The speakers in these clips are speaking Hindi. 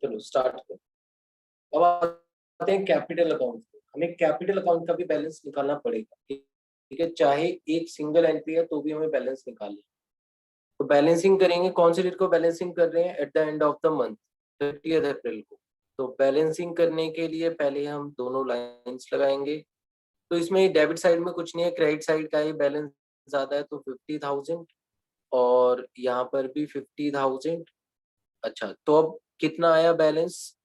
चलो स्टार्ट करो। अब आते हैं कैपिटल अकाउंट पे। हमें कैपिटल अकाउंट का भी बैलेंस निकालना पड़ेगा, ठीक है, चाहे एक सिंगल एंट्री है तो भी हमें बैलेंस निकालना है। तो बैलेंसिंग करेंगे, कौन सी डेट को बैलेंसिंग कर रहे हैं? At the end of the month, 30 अप्रैल को। तो बैलेंसिंग करने के लिए पहले हम दोनों लाइंस लगाएंगे। तो इसमें डेबिट साइड में कुछ नहीं है, क्रेडिट साइड का ही बैलेंस ज्यादा है, तो 50,000, और यहाँ पर भी 50,000। अच्छा, तो अब कितना आया बैलेंस?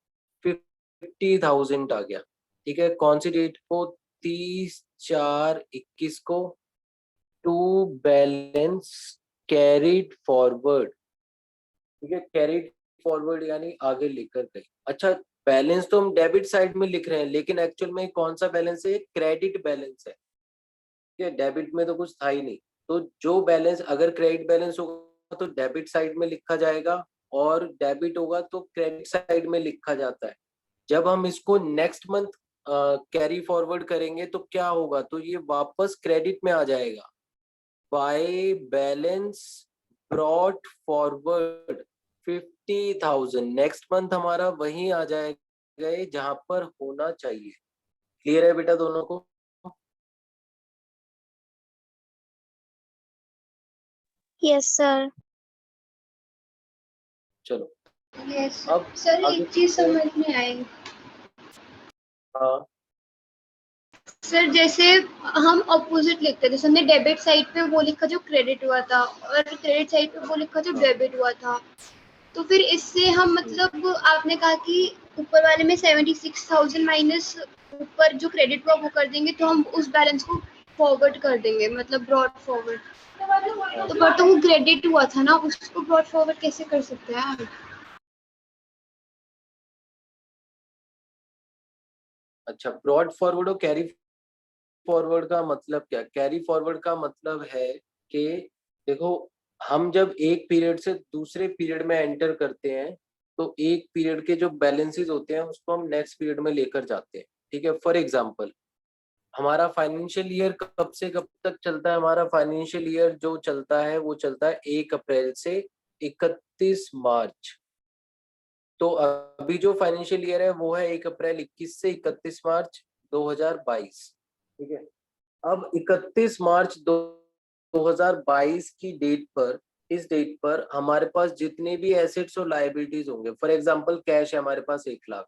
50,000 आ गया। ठीक है, कौन सी डेट को? 30/4/21 को। To balance carried forward. ठीक है, कैरिड फॉरवर्ड यानी आगे लेकर गए। अच्छा, बैलेंस तो हम डेबिट साइड में लिख रहे हैं, लेकिन एक्चुअल में कौन सा बैलेंस है? क्रेडिट बैलेंस है। ठीक है, डेबिट में तो कुछ था ही नहीं। तो जो बैलेंस अगर क्रेडिट बैलेंस होगा तो डेबिट साइड में लिखा जाएगा, और डेबिट होगा तो क्रेडिट साइड में लिखा जाता है। जब हम इसको नेक्स्ट मंथ कैरी फॉरवर्ड करेंगे तो क्या होगा? तो ये वापस क्रेडिट में आ जाएगा। By balance brought forward 50,000, next month हमारा वही आ जाएगा जहां पर होना चाहिए। क्लियर है बेटा दोनों को? Yes sir. चलो यस अब सर, आगे एक चीज चलते हैं। समझ में आई। हाँ सर जैसे हम ऑपोजिट लिखते थे, जैसे हमने डेबिट साइड पे वो लिखा जो क्रेडिट हुआ था, और क्रेडिट साइड पे वो लिखा जो हाँ। डेबिट हुआ था। तो फिर इससे हम हम्म, मतलब आपने कहा कि ऊपर वाले में 76,000 माइनस ऊपर जो क्रेडिट हुआ वो कर देंगे, तो हम उस बैलेंस को फॉरवर्ड कर देंगे, मतलब ब्रॉड फॉरवर्ड। हाँ। तो बट वो क्रेडिट हुआ था ना, उसको ब्रॉड फॉरवर्ड कैसे कर सकते हैं आप? अच्छा, ब्रॉड फॉरवर्ड और कैरी फॉरवर्ड का मतलब क्या? कैरी फॉरवर्ड का मतलब है कि देखो, हम जब एक पीरियड से दूसरे पीरियड में एंटर करते हैं तो एक पीरियड के जो बैलेंसेस होते हैं उसको हम नेक्स्ट पीरियड में लेकर जाते हैं। ठीक है, फॉर एग्जांपल हमारा फाइनेंशियल ईयर कब से कब तक चलता है? हमारा फाइनेंशियल ईयर जो चलता है वो चलता है 1 अप्रैल से 31 मार्च। तो अभी जो फाइनेंशियल ईयर है वो है 1 अप्रैल 21 से 31 मार्च 2022। ठीक है, अब 31 मार्च 2022 की डेट पर, इस डेट पर हमारे पास जितने भी एसेट्स और लाइबिलिटीज होंगे, फॉर एग्जांपल कैश है हमारे पास 1 लाख।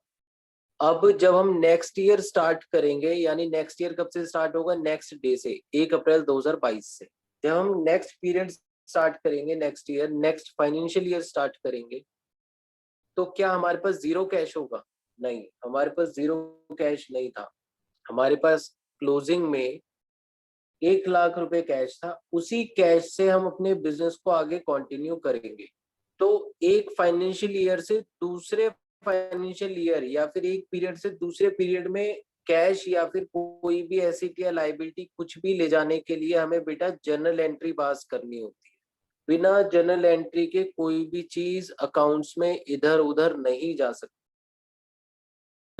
अब जब हम नेक्स्ट ईयर स्टार्ट करेंगे, यानी नेक्स्ट ईयर कब से स्टार्ट होगा? नेक्स्ट डे से, 1 अप्रैल 2022 से। जब हम नेक्स्ट पीरियड स्टार्ट करेंगे, next year, next financial year start करेंगे, तो क्या हमारे पास जीरो कैश होगा? नहीं, हमारे पास जीरो कैश नहीं था। हमारे पास क्लोजिंग में 1 लाख रुपए कैश था। उसी कैश से हम अपने बिजनेस को आगे कंटिन्यू करेंगे। तो एक फाइनेंशियल ईयर से दूसरे फाइनेंशियल ईयर, या फिर एक पीरियड से दूसरे पीरियड में कैश या फिर कोई भी एसेट या लाइबिलिटी कुछ भी ले जाने के लिए हमें बेटा जर्नल एंट्री पास करनी होती है। बिना जर्नल एंट्री के कोई भी चीज अकाउंट्स में इधर उधर नहीं जा सकती।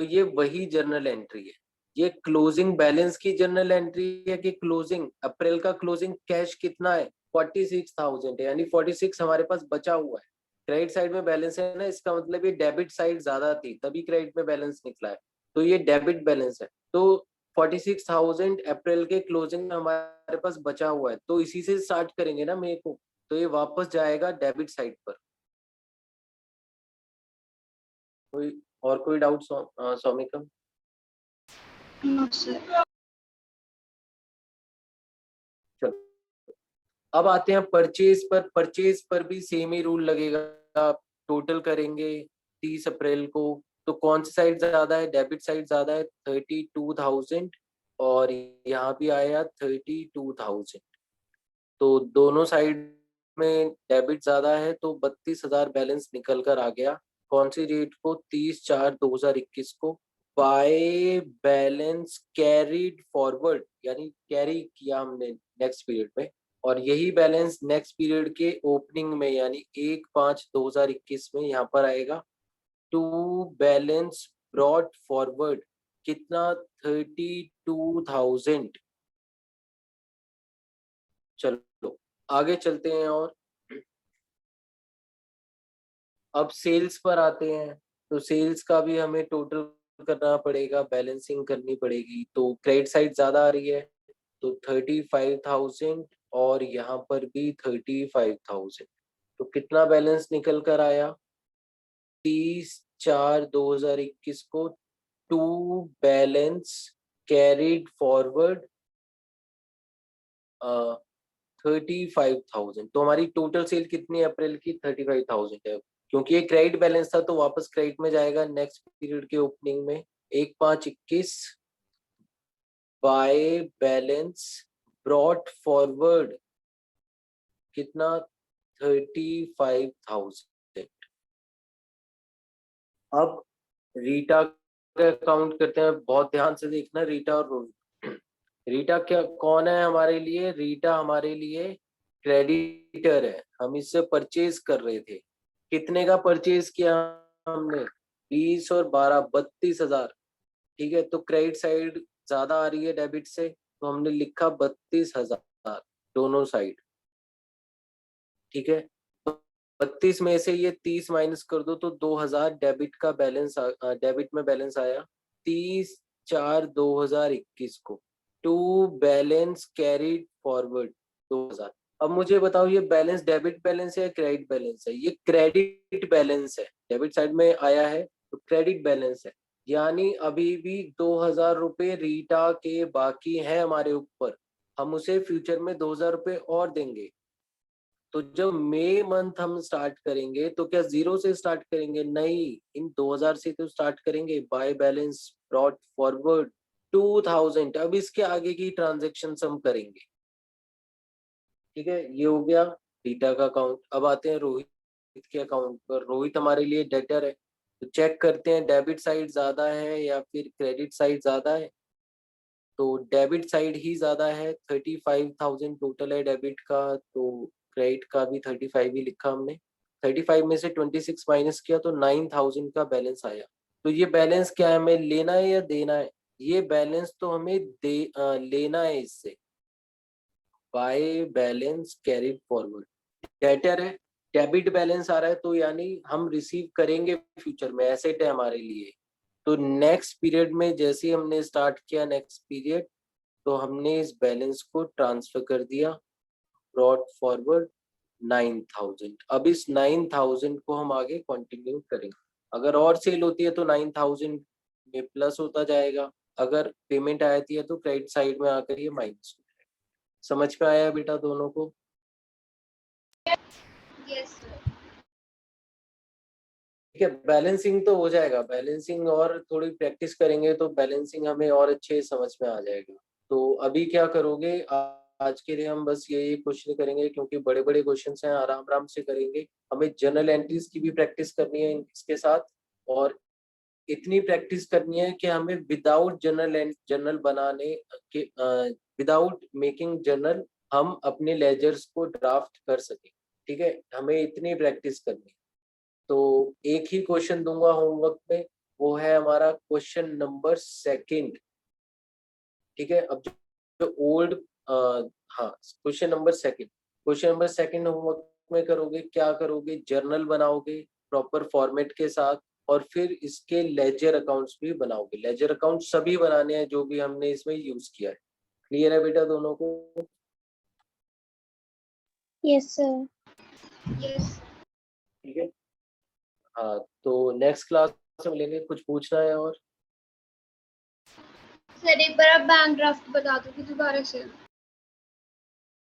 तो ये वही जर्नल एंट्री है। ये क्लोजिंग बैलेंस की जर्नल एंट्री है कि क्लोजिंग अप्रैल का क्लोजिंग कैश कितना है? 46,000 है, यानी 46 हमारे पास बचा हुआ है। क्रेडिट साइड में बैलेंस है ना, इसका मतलब ये डेबिट साइड ज्यादा थी तभी क्रेडिट में बैलेंस निकला है। तो ये डेबिट बैलेंस है। तो 46,000 अप्रैल के क्लोजिंग में हमारे पास बचा हुआ है, तो इसी से स्टार्ट करेंगे ना मेरे को। तो ये वापस जाएगा डेबिट साइड पर। कोई और कोई डाउट सौमिका? No sir. चलो अब आते हैं परचेज पर। परचेज पर भी सेम ही रूल लगेगा। टोटल करेंगे 30 अप्रैल को, तो कौन सी साइड ज्यादा है? डेबिट साइड ज्यादा है, 32,000, और यहाँ भी आया 32,000। तो दोनों साइड में डेबिट ज्यादा है, तो 32,000 बैलेंस निकल कर आ गया। कौन सी डेट को? 30/4/2021 को। बाय बैलेंस कैरीड फॉरवर्ड, यानी कैरी किया हमने नेक्स्ट पीरियड में, और यही बैलेंस नेक्स्ट पीरियड के ओपनिंग में यानी 1/5/2021 में यहाँ पर आएगा। टू बैलेंस ब्रॉट फॉरवर्ड कितना? 32,000। चलो आगे चलते हैं, और अब सेल्स पर आते हैं। तो सेल्स का भी हमें टोटल करना पड़ेगा, बैलेंसिंग करनी पड़ेगी। तो क्रेडिट साइड ज्यादा आ रही है तो 35,000 और यहाँ पर भी 35,000, तो कितना बैलेंस निकल कर आया? 30/4/2021 को टू बैलेंस कैरिड फॉरवर्ड 35,000। तो हमारी टोटल सेल कितनी है अप्रैल की? 35,000 है। क्योंकि ये क्रेडिट बैलेंस था तो वापस क्रेडिट में जाएगा नेक्स्ट पीरियड के ओपनिंग में। 1/5/21 बाय बैलेंस ब्रॉट फॉरवर्ड कितना? 35,000। अब रीटा का अकाउंट करते हैं, बहुत ध्यान से देखना रीटा और रोहित। रीटा क्या कौन है हमारे लिए? रीटा हमारे लिए क्रेडिटर है, हम इससे परचेज कर रहे थे। कितने का परचेज किया हमने? 20 और 12 32,000। ठीक है, तो क्रेडिट साइड ज्यादा आ रही है डेबिट से, तो हमने लिखा 32,000 दोनों साइड। ठीक है, 32 में से ये 30 माइनस कर दो तो 2,000 डेबिट का बैलेंस डेबिट में बैलेंस आया 30/4/2021 को टू बैलेंस कैरिड फॉरवर्ड 2,000। अब मुझे बताओ ये बैलेंस डेबिट बैलेंस है या क्रेडिट बैलेंस है? ये क्रेडिट बैलेंस है, डेबिट साइड में आया है तो क्रेडिट बैलेंस है। यानी अभी भी 2,000 रुपये रीटा के बाकी हैं हमारे ऊपर, हम उसे फ्यूचर में 2,000 रुपये और देंगे। तो जब मई मंथ हम स्टार्ट करेंगे तो क्या 0 से स्टार्ट करेंगे? नहीं, इन 2,000 से तो स्टार्ट करेंगे। By balance brought forward 2,000। अब इसके आगे की ट्रांजेक्शन हम करेंगे। ठीक है, ये हो गया रीटा का अकाउंट। अब आते हैं रोहित के अकाउंट पर। रोहित हमारे लिए डेटर है, तो चेक करते हैं डेबिट साइड ज्यादा है या फिर क्रेडिट साइड ज्यादा है। तो डेबिट साइड ही ज्यादा है, 35,000 टोटल है डेबिट का, तो क्रेडिट का भी 35 ही लिखा हमने। 35 में से 26 माइनस किया तो 9,000 का बैलेंस आया। तो ये बैलेंस क्या है, हमें लेना है या देना है? ये बैलेंस तो हमें लेना है इससे। By balance carried forward debtor है, डेबिट बैलेंस आ रहा है, तो यानी हम रिसीव करेंगे फ्यूचर में, एसेट है हमारे लिए। तो नेक्स्ट पीरियड में जैसे ही हमने स्टार्ट किया नेक्स्ट पीरियड, तो हमने इस बैलेंस को ट्रांसफर कर दिया, ब्रॉट फॉरवर्ड 9,000। अब इस 9,000 को हम आगे कंटिन्यू करेंगे। अगर और सेल होती है तो 9,000 में प्लस होता जाएगा, अगर पेमेंट आती है तो क्रेडिट साइड में आकर ये माइनस हो जाएगा। समझ में आया बेटा दोनों को? Yes sir. ठीक है, बैलेंसिंग तो हो जाएगा, बैलेंसिंग और थोड़ी प्रैक्टिस करेंगे तो बैलेंसिंग हमें और अच्छे समझ में आ जाएगा। तो अभी क्या करोगे, आज के लिए हम बस ये क्वेश्चन करेंगे क्योंकि बड़े बड़े क्वेश्चन हैं, आराम आराम से करेंगे। हमें जनरल एंट्रीज की भी प्रैक्टिस करनी है इसके साथ, और इतनी प्रैक्टिस करनी है कि हमें विदाउट जर्नल बनाने के, विदाउट मेकिंग जर्नल हम अपने लेजर्स को ड्राफ्ट कर सकें। ठीक है, हमें इतनी प्रैक्टिस करनी है। तो एक ही क्वेश्चन दूंगा होमवर्क में, वो है हमारा क्वेश्चन नंबर 2। ठीक है, अब जो ओल्ड, हाँ क्वेश्चन नंबर 2 होमवर्क में करोगे, क्या करोगे? जर्नल बनाओगे प्रॉपर फॉर्मेट के साथ, और फिर इसके लेजर अकाउंट्स भी बनाओगे। लेजर अकाउंट सभी बनाने हैं जो भी हमने इसमें यूज किया है। क्लियर है बेटा दोनों को? Yes, sir. यस ठीक है, हाँ तो नेक्स्ट क्लास में मिलेंगे। कुछ पूछना है और? सर, एक बार आप बैंक ड्राफ्ट बता दो कि दोबारा से।